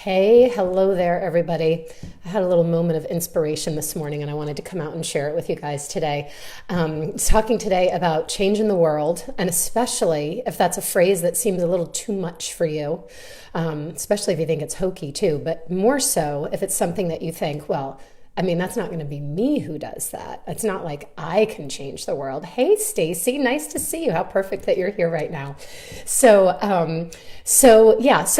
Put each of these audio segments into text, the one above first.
Hey, hello there, everybody. I had a little moment of inspiration this morning and I wanted to come out and share it with you guys today. Talking today about changing the world, and especially if that's a phrase that seems a little too much for you, especially if you think it's hokey too, but more so if it's something that you think, well, I mean, that's not going to be me who does that. It's not like I can change the world. Hey, Stacy, nice to see you. How perfect that you're here right now. So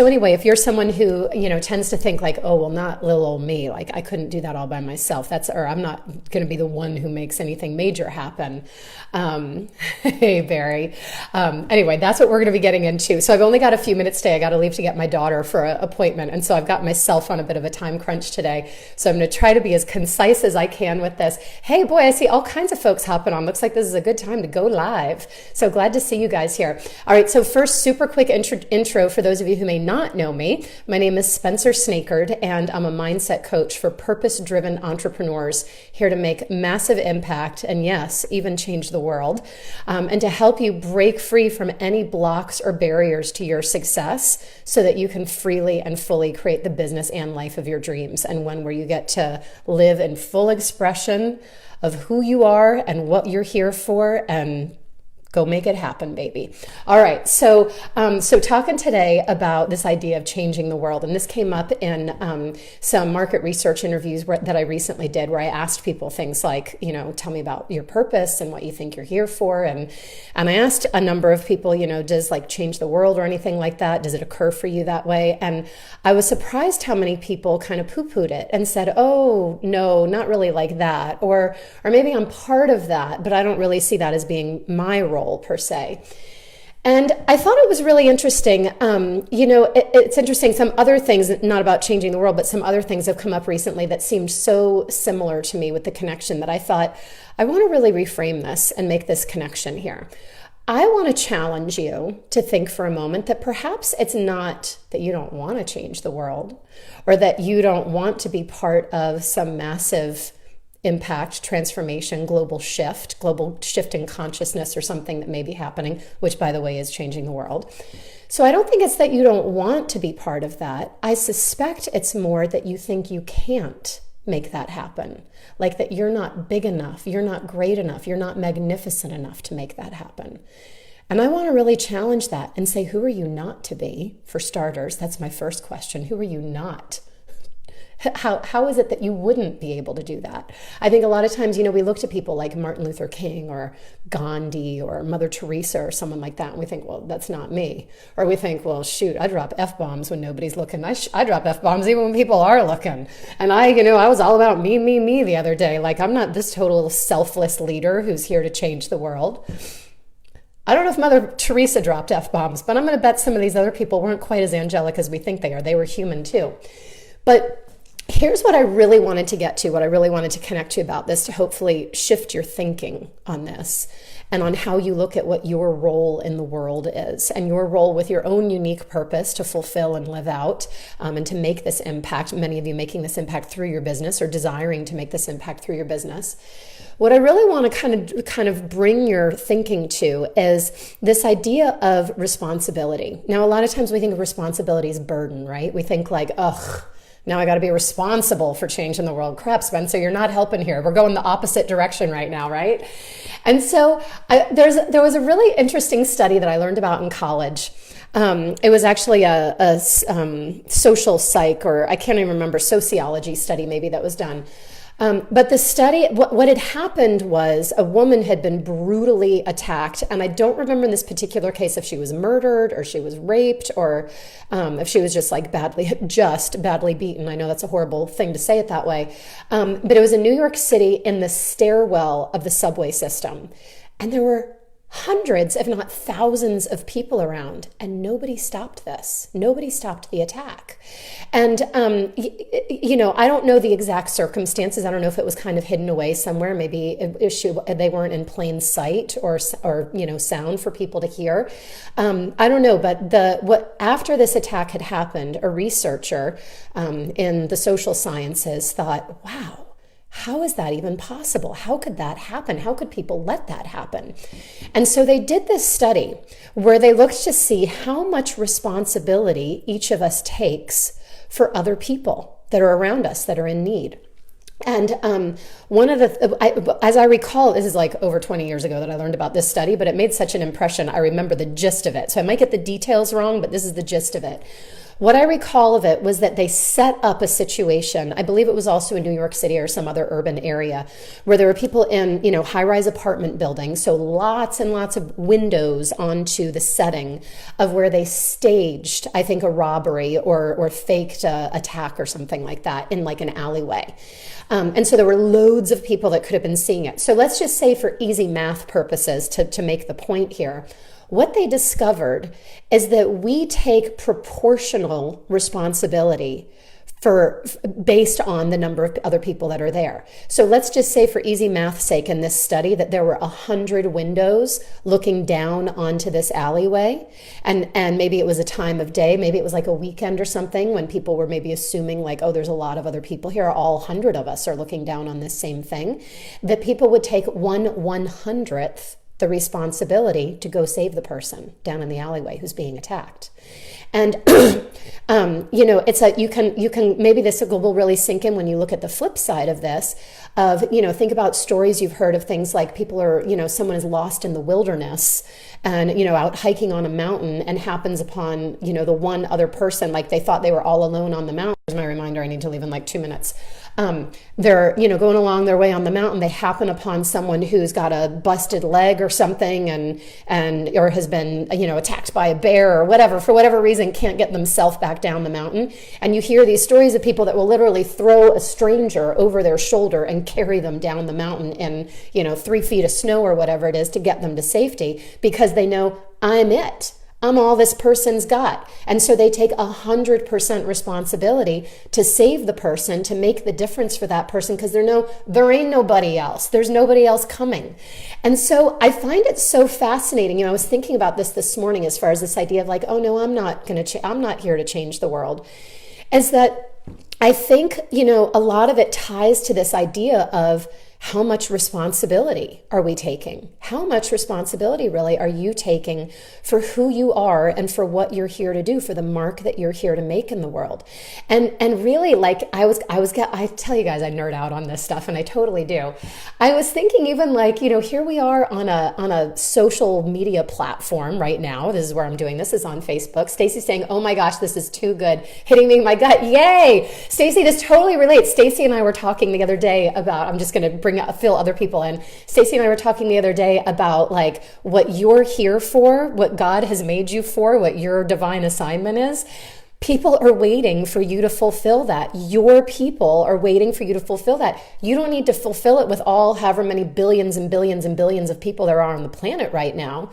anyway, if you're someone who, tends to think like, oh, well, not little old me, like I couldn't do that all by myself. Or I'm not going to be the one who makes anything major happen. Hey, Barry. Anyway, that's what we're going to be getting into. So I've only got a few minutes today. I got to leave to get my daughter for an appointment. And so I've got myself on a bit of a time crunch today. So I'm going to try to be as concise as I can with this. Hey, boy, I see all kinds of folks hopping on. Looks like this is a good time to go live. So glad to see you guys here. All right, so first, super quick intro for those of you who may not know me. My name is Spencer Snakard, and I'm a mindset coach for purpose-driven entrepreneurs here to make massive impact and, yes, even change the world, and to help you break free from any blocks or barriers to your success so that you can freely and fully create the business and life of your dreams, and one where you get to live in full expression of who you are and what you're here for, and go make it happen, baby. All right, so talking today about this idea of changing the world, and this came up in some market research interviews that I recently did, where I asked people things like, tell me about your purpose and what you think you're here for, and I asked a number of people, does like change the world or anything like that, does it occur for you that way? And I was surprised how many people kind of poo-pooed it and said, oh, no, not really like that, or maybe I'm part of that, but I don't really see that as being my role per se. And I thought it was really interesting. It's interesting. Some other things, not about changing the world, but some other things have come up recently that seemed so similar to me with the connection that I thought, I want to really reframe this and make this connection here. I want to challenge you to think for a moment that perhaps it's not that you don't want to change the world, or that you don't want to be part of some massive impact, transformation, global shift in consciousness, or something that may be happening, which, by the way, is changing the world. So I don't think it's that you don't want to be part of that. I suspect it's more that you think you can't make that happen. Like that you're not big enough, you're not great enough, you're not magnificent enough to make that happen. And I want to really challenge that and say, who are you not to be? For starters, that's my first question. Who are you not? How is it that you wouldn't be able to do that? I think a lot of times, we look to people like Martin Luther King or Gandhi or Mother Teresa or someone like that, and we think, well, that's not me. Or we think, well, shoot, I drop F-bombs when nobody's looking. I drop F-bombs even when people are looking. And I was all about me the other day. Like, I'm not this total selfless leader who's here to change the world. I don't know if Mother Teresa dropped F-bombs, but I'm going to bet some of these other people weren't quite as angelic as we think they are. They were human too. But here's what I really wanted to get to, what I really wanted to connect to about this, to hopefully shift your thinking on this and on how you look at what your role in the world is, and your role with your own unique purpose to fulfill and live out, and to make this impact, many of you making this impact through your business or desiring to make this impact through your business. What I really want to kind of bring your thinking to is this idea of responsibility. Now, a lot of times we think of responsibility as burden, right? We think like, ugh, now I got to be responsible for changing the world. Crap, Spencer, you're not helping here. We're going the opposite direction right now, right? And so there was a really interesting study that I learned about in college. It was actually a social psych, or I can't even remember, sociology study maybe that was done. But the study, what had happened was a woman had been brutally attacked. And I don't remember in this particular case if she was murdered or she was raped, or if she was just like badly beaten. I know that's a horrible thing to say it that way. But it was in New York City, in the stairwell of the subway system. And there were hundreds, if not thousands, of people around, and nobody stopped this. Nobody stopped the attack. And, I don't know the exact circumstances. I don't know if it was kind of hidden away somewhere. Maybe they weren't in plain sight or sound for people to hear. I don't know. But after this attack had happened, a researcher in the social sciences thought, wow, How is that even possible? How could that happen? How could people let that happen? And so they did this study where they looked to see how much responsibility each of us takes for other people that are around us that are in need. And one of as I recall, this is like over 20 years ago that I learned about this study, but it made such an impression. I remember the gist of it. So I might get the details wrong, but this is the gist of it. What I recall of it was that they set up a situation, I believe it was also in New York City or some other urban area, where there were people in, high-rise apartment buildings, so lots and lots of windows onto the setting of where they staged, I think, a robbery or faked a attack or something like that in like an alleyway. And so there were loads of people that could have been seeing it. So let's just say for easy math purposes to make the point here, what they discovered is that we take proportional responsibility based on the number of other people that are there. So let's just say for easy math's sake in this study that there were 100 windows looking down onto this alleyway. And maybe it was a time of day, maybe it was like a weekend or something when people were maybe assuming like, oh, there's a lot of other people here. All 100 of us are looking down on this same thing. That people would take 1/100th the responsibility to go save the person down in the alleyway who's being attacked. And you can maybe this will really sink in when you look at the flip side of this. Think about stories you've heard of things like people are, someone is lost in the wilderness and out hiking on a mountain and happens upon the one other person, like they thought they were all alone on the mountain. Here's my reminder, I need to leave in like 2 minutes. They're going along their way on the mountain. They happen upon someone who's got a busted leg or something, and or has been attacked by a bear or whatever, for whatever reason can't get themselves back down the mountain. And you hear these stories of people that will literally throw a stranger over their shoulder and carry them down the mountain in 3 feet of snow or whatever it is to get them to safety, because they know I'm all this person's got. And so they take 100% responsibility to save the person, to make the difference for that person, because there ain't nobody else. There's nobody else coming. And so I find it so fascinating. I was thinking about this morning as far as this idea of like, oh no, I'm not here to change the world. Is that I think, a lot of it ties to this idea of how much responsibility are we taking? How much responsibility really are you taking for who you are and for what you're here to do, for the mark that you're here to make in the world? And really, like I tell you guys, I nerd out on this stuff, and I totally do. I was thinking even like, here we are on a social media platform right now. This is where I'm doing this, is on Facebook. Stacy's saying, oh my gosh, this is too good. Hitting me in my gut. Yay. Stacy, this totally relates. Stacy and I were talking the other day about, I'm just going to fill other people in. Stacy and I were talking the other day about like what you're here for, what God has made you for, what your divine assignment is. People are waiting for you to fulfill that. Your people are waiting for you to fulfill that. You don't need to fulfill it with all however many billions and billions and billions of people there are on the planet right now.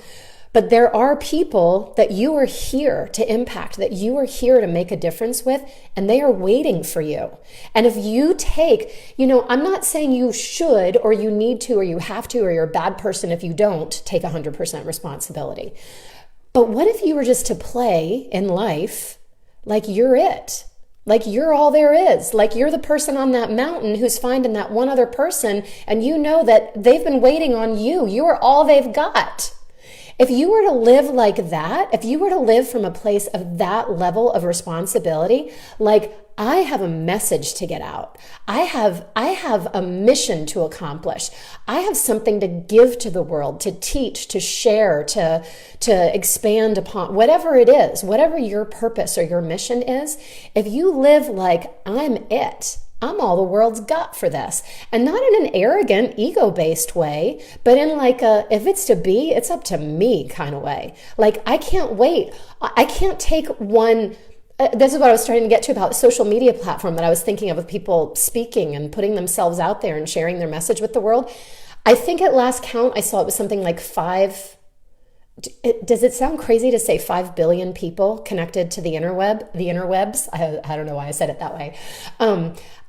But there are people that you are here to impact, that you are here to make a difference with, and they are waiting for you. And if you take, I'm not saying you should or you need to or you have to or you're a bad person if you don't take 100% responsibility. But what if you were just to play in life like you're it? Like you're all there is. Like you're the person on that mountain who's finding that one other person, and you know that they've been waiting on you. You are all they've got. If you were to live like that, if you were to live from a place of that level of responsibility, like I have a message to get out. I have a mission to accomplish. I have something to give to the world, to teach, to share, to expand upon, whatever it is, whatever your purpose or your mission is. If you live like I'm all the world's got for this. And not in an arrogant, ego-based way, but in like if it's to be, it's up to me kind of way. Like I can't wait. I can't take one. This is what I was starting to get to about the social media platform that I was thinking of people speaking and putting themselves out there and sharing their message with the world. I think at last count, I saw it was something like does it sound crazy to say 5 billion people connected to the interwebs? I don't know why I said it that way.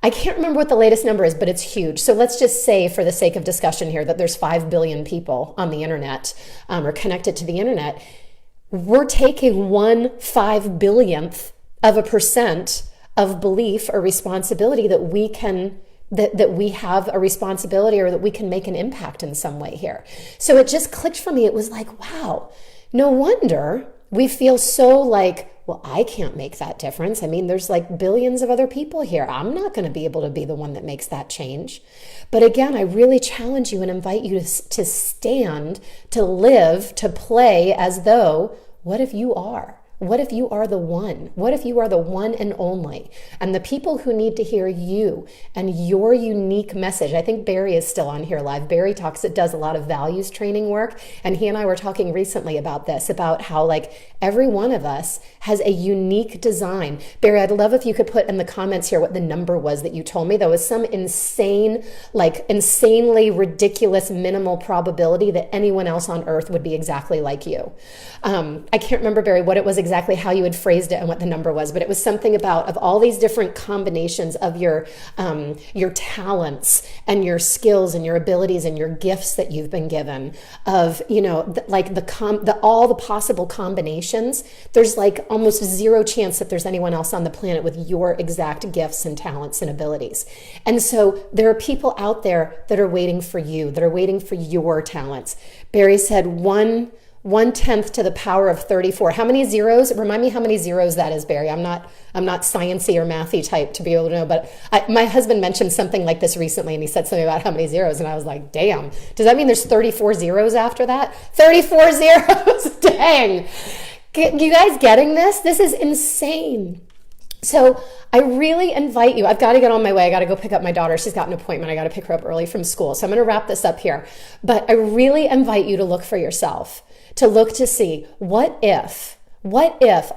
I can't remember what the latest number is, but it's huge. So let's just say, for the sake of discussion here, that there's 5 billion people on the internet or connected to the internet. We're taking 1/5 billionth of a percent of belief or responsibility that we can that we have a responsibility or that we can make an impact in some way here. So it just clicked for me. It was like, wow, no wonder we feel so like, well, I can't make that difference. I mean, there's like billions of other people here. I'm not going to be able to be the one that makes that change. But again, I really challenge you and invite you to stand, to live, to play as though, what if you are? What if you are the one? What if you are the one and only? And the people who need to hear you and your unique message. I think Barry is still on here live. Barry does a lot of values training work. And he and I were talking recently about this, about how like every one of us has a unique design. Barry, I'd love if you could put in the comments here what the number was that you told me. There was some insanely ridiculous minimal probability that anyone else on earth would be exactly like you. I can't remember, Barry, what it was exactly, how you had phrased it and what the number was, but it was something about of all these different combinations of your talents and your skills and your abilities and your gifts that you've been given, of, you know, all the possible combinations. There's like almost zero chance that there's anyone else on the planet with your exact gifts and talents and abilities. And so there are people out there that are waiting for you, that are waiting for your talents. Barry said 1/10 to the power of 34. How many zeros? Remind me how many zeros that is, Barry. I'm not sciencey or mathy type to be able to know, but my husband mentioned something like this recently, and he said something about how many zeros, and I was like, damn, does that mean there's 34 zeros after that? 34 zeros, dang. You guys getting this? This is insane. So I really invite you, I've got to get on my way. I got to go pick up my daughter. She's got an appointment. I got to pick her up early from school. So I'm going to wrap this up here. But I really invite you to look for yourself, to look to see, what if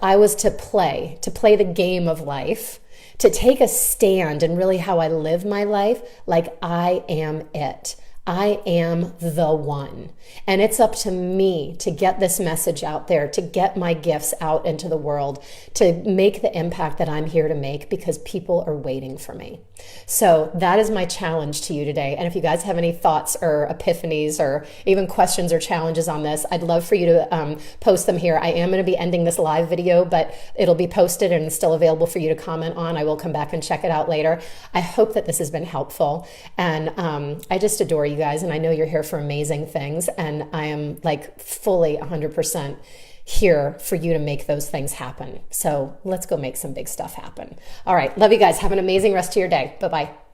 I was to play the game of life, to take a stand in really how I live my life, like I am it. I am the one. And it's up to me to get this message out there, to get my gifts out into the world, to make the impact that I'm here to make, because people are waiting for me. So that is my challenge to you today. And if you guys have any thoughts or epiphanies or even questions or challenges on this, I'd love for you to post them here. I am going to be ending this live video, but it'll be posted and still available for you to comment on. I will come back and check it out later. I hope that this has been helpful. And I just adore you guys, and I know you're here for amazing things, and I am like fully 100% here for you to make those things happen. So let's go make some big stuff happen. All right, love you guys. Have an amazing rest of your day. Bye-bye.